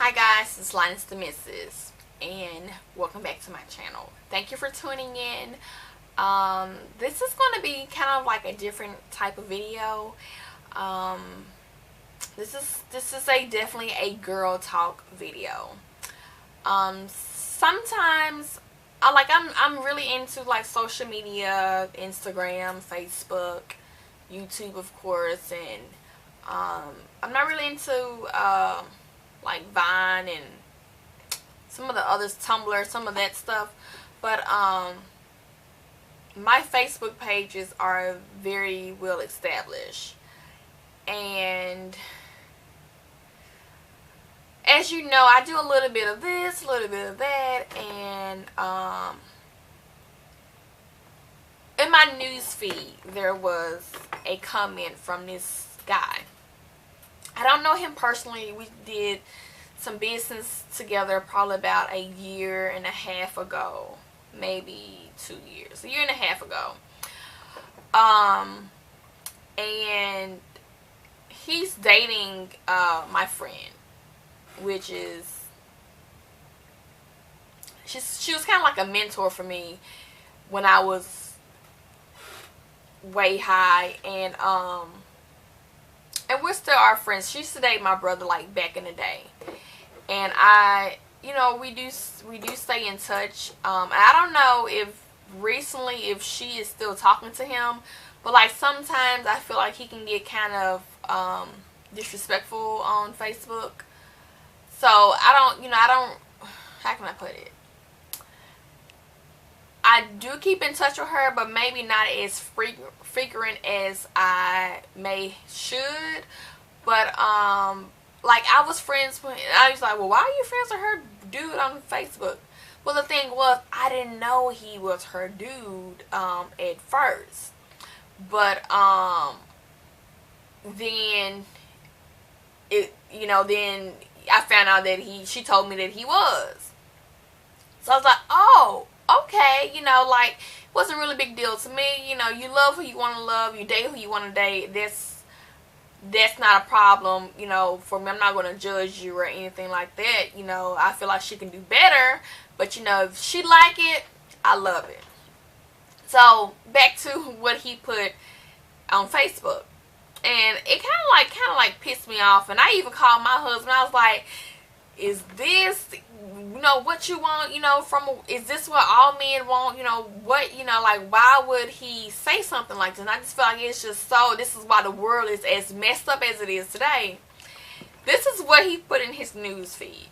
Hi guys, it's Linus the Missus, and welcome back to my channel. Thank you for tuning in. This is going to be kind of like a different type of video. This is definitely a girl talk video. Sometimes I'm really into like social media, Instagram, Facebook, YouTube, of course, and I'm not really into like Vine and some of the others, Tumblr, some of that stuff. But my Facebook pages are very well established. And as you know, I do a little bit of this, a little bit of that, and in my news feed there was a comment from this guy. I don't know him personally. We did some business together probably about a year and a half ago. Maybe 2 years. A year and a half ago. And he's dating my friend, which is she was kind of like a mentor for me when I was way high, and we're still our friends. She used to date my brother like back in the day, and we do stay in touch. I don't know if she is still talking to him, but like sometimes I feel like he can get kind of disrespectful on Facebook. So I don't, how can I put it? I do keep in touch with her, but maybe not as frequent as I should. But like I was friends with, I was like, well, why are you friends with her dude on Facebook? Well, the thing was, I didn't know he was her dude at first, but then then I found out that she told me that he was. So I was like, oh, okay, like, it wasn't really a big deal to me. You love who you want to love, you date who you want to date. That's not a problem, for me. I'm not going to judge you or anything like that. I feel like she can do better, but if she like it, I love it. So back to what he put on Facebook, and it kind of like pissed me off. And I even called my husband. I was like, is this what you want, is this what all men want? What, like, why would he say something like this? And I just feel like it's just this is why the world is as messed up as it is today. This is what he put in his news feed.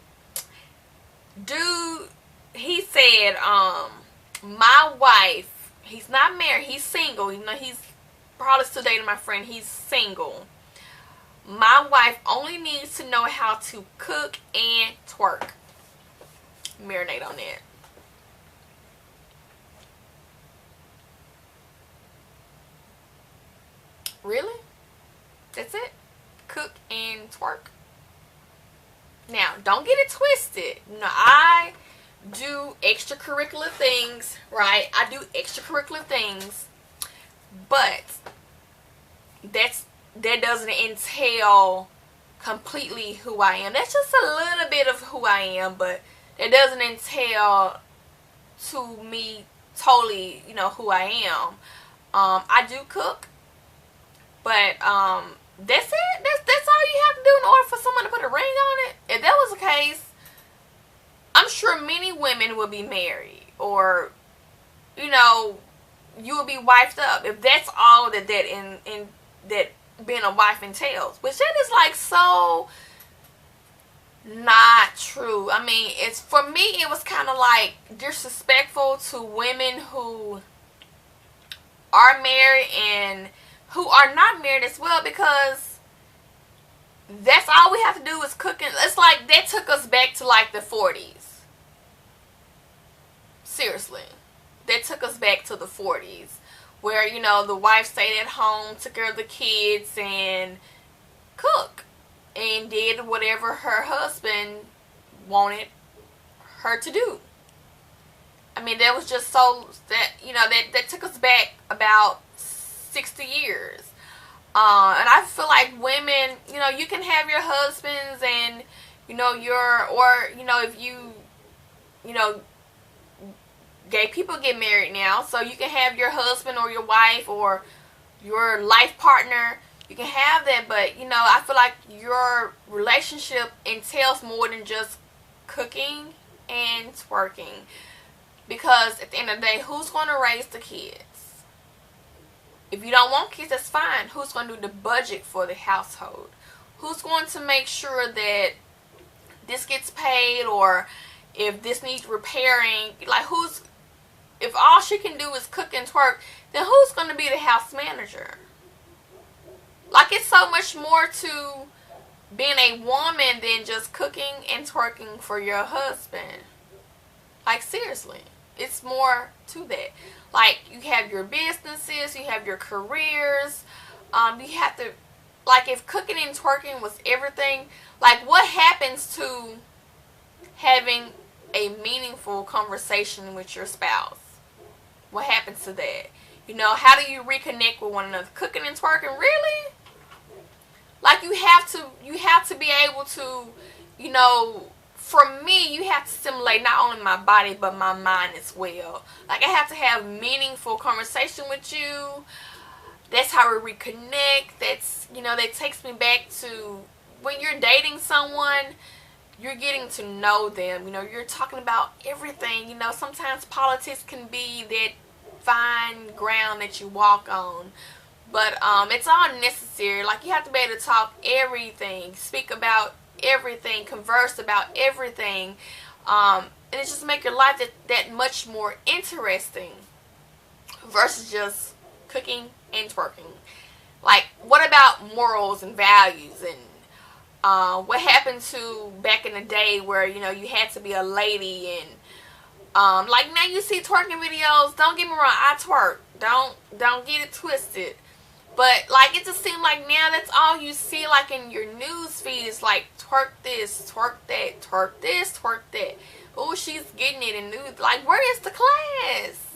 Dude, he said, my wife, he's not married, he's single, he's probably still dating my friend, he's single. My wife only needs to know how to cook and twerk. Marinate on that. Really? That's it? Cook and twerk? Now, don't get it twisted. I do extracurricular things, right? I do extracurricular things, but that doesn't entail completely who I am. That's just a little bit of who I am, but it doesn't entail to me totally, who I am. I do cook, but that's it. That's all you have to do in order for someone to put a ring on it. If that was the case, I'm sure many women would be married, or you would be wifed up if that's all that being a wife entails. Which that is like so not true. I mean, for me, it was kind of like disrespectful to women who are married and who are not married as well, because that's all we have to do is cook. And it's like that took us back to like the 40s. Seriously, that took us back to the 40s, where the wife stayed at home, took care of the kids, and cooked and did whatever her husband wanted her to do. I mean, that was just that took us back about 60 years. And I feel like women, you can have your husbands and, you know, or, you know, if you know, gay people get married now, so you can have your husband or your wife or your life partner. You can have that, but, you know, I feel like your relationship entails more than just cooking and twerking. Because at the end of the day, who's going to raise the kids? If you don't want kids, that's fine. Who's going to do the budget for the household? Who's going to make sure that this gets paid, or if this needs repairing? Like, if all she can do is cook and twerk, then who's going to be the house manager? Like, it's so much more to being a woman than just cooking and twerking for your husband. Like, seriously. It's more to that. Like, you have your businesses, you have your careers. You have to, like, if cooking and twerking was everything, like, what happens to having a meaningful conversation with your spouse? What happens to that? You know, how do you reconnect with one another? Cooking and twerking, really? Like, you have to be able to, you know, for me, you have to stimulate not only my body, but my mind as well. Like, I have to have meaningful conversation with you. That's how we reconnect. That's, you know, that takes me back to when you're dating someone, you're getting to know them. You know, you're talking about everything. You know, sometimes politics can be that fine ground that you walk on. But it's all necessary. Like, you have to be able to talk everything, speak about everything, converse about everything. And it just make your life that much more interesting versus just cooking and twerking. Like, what about morals and values, and what happened to back in the day where, you know, you had to be a lady, and like, now you see twerking videos. Don't get me wrong, I twerk. Don't get it twisted. But, like, it just seems like now that's all you see, like, in your news feed. It's like, twerk this, twerk that, twerk this, twerk that. Oh, she's getting it in news. Like, where is the class?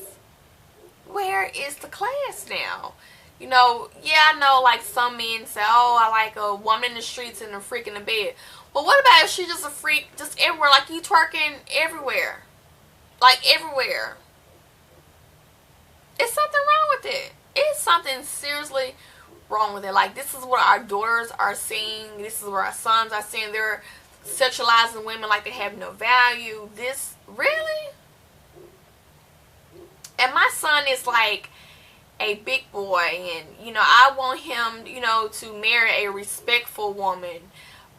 Where is the class now? You know, yeah, I know, like, some men say, oh, I like a woman in the streets and a freak in the bed. But what about if she's just a freak just everywhere? Like, you twerking everywhere. Like, everywhere. It's something wrong with it. It's something seriously wrong with it. Like, this is what our daughters are seeing. This is what our sons are seeing. They're sexualizing women like they have no value. This, really? And my son is like a big boy, and, you know, I want him, you know, to marry a respectful woman.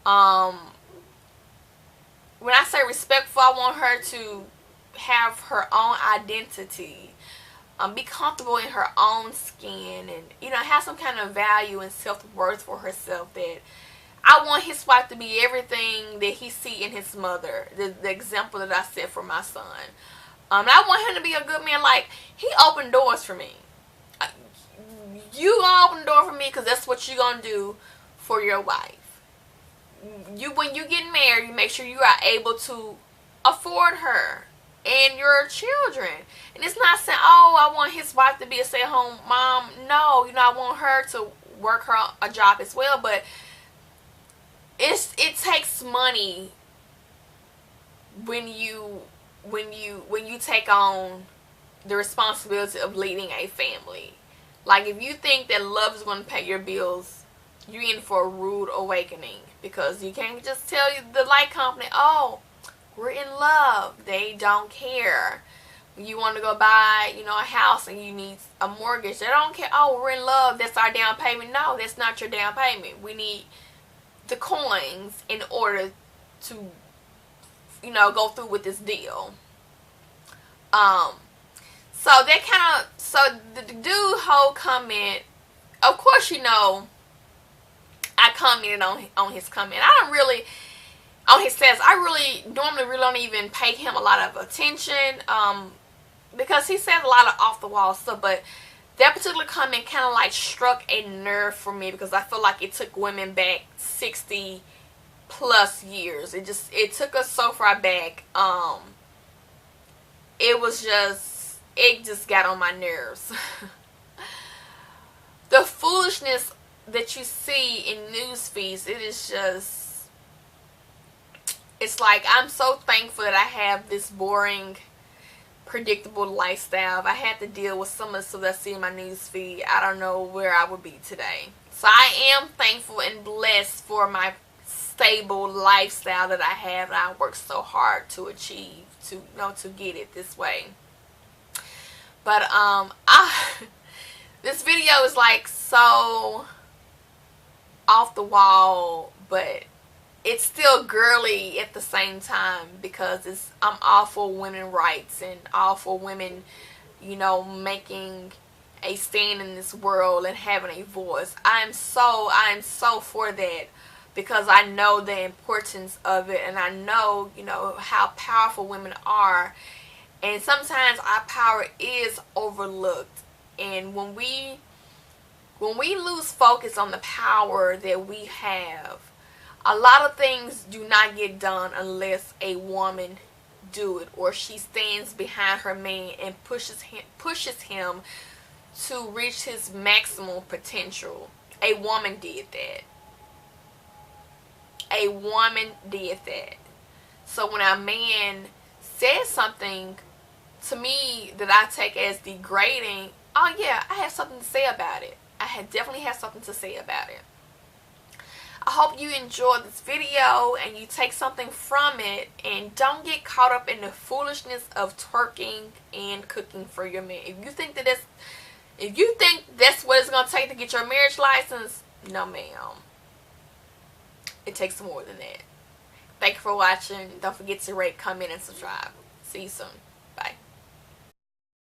When I say respectful, I want her to have her own identity. Be comfortable in her own skin, and, you know, have some kind of value and self-worth for herself. That I want his wife to be everything that he see in his mother, the example that I set for my son. And I want him to be a good man. Like, he opened doors for me. You gonna open the door for me because that's what you gonna do for your wife. When you get married, you make sure you are able to afford her and your children. And it's not saying, oh, I want his wife to be a stay-at-home mom. No, you know, I want her to work a job as well. But it takes money when you take on the responsibility of leading a family. Like, if you think that love is going to pay your bills, you're in for a rude awakening. Because you can't just tell the light company, oh, we're in love. They don't care. You want to go buy, you know, a house and you need a mortgage. They don't care. Oh, we're in love. That's our down payment. No, that's not your down payment. We need the coins in order to, you know, go through with this deal. So that kind of, so the dude whole comment, of course, you know, I commented on his comment. I don't really, on his stats, I normally don't even pay him a lot of attention, because he says a lot of off the wall stuff, but that particular comment kind of like struck a nerve for me, because I feel like it took women back 60 plus years. It took us so far back. It just got on my nerves. The foolishness that you see in news feeds, it is just, it's like I'm so thankful that I have this boring, predictable lifestyle. If I had to deal with some of the stuff that I see in my news feed, I don't know where I would be today. So I am thankful and blessed for my stable lifestyle that I have, and I work so hard to achieve, to get it this way. But this video is like so off the wall, but it's still girly at the same time, because I'm all for women's rights and all for women, making a stand in this world and having a voice. I'm so for that, because I know the importance of it, and I know, how powerful women are. And sometimes our power is overlooked. And when we lose focus on the power that we have, a lot of things do not get done unless a woman do it, or she stands behind her man and pushes him to reach his maximum potential. A woman did that. A woman did that. So when a man says something to me that I take as degrading, oh yeah, I have something to say about it. Definitely have something to say about it. I hope you enjoyed this video and you take something from it, and don't get caught up in the foolishness of twerking and cooking for your man. If you think that's what it's gonna take to get your marriage license, no ma'am. It takes more than that. Thank you for watching. Don't forget to rate, comment, and subscribe. See you soon.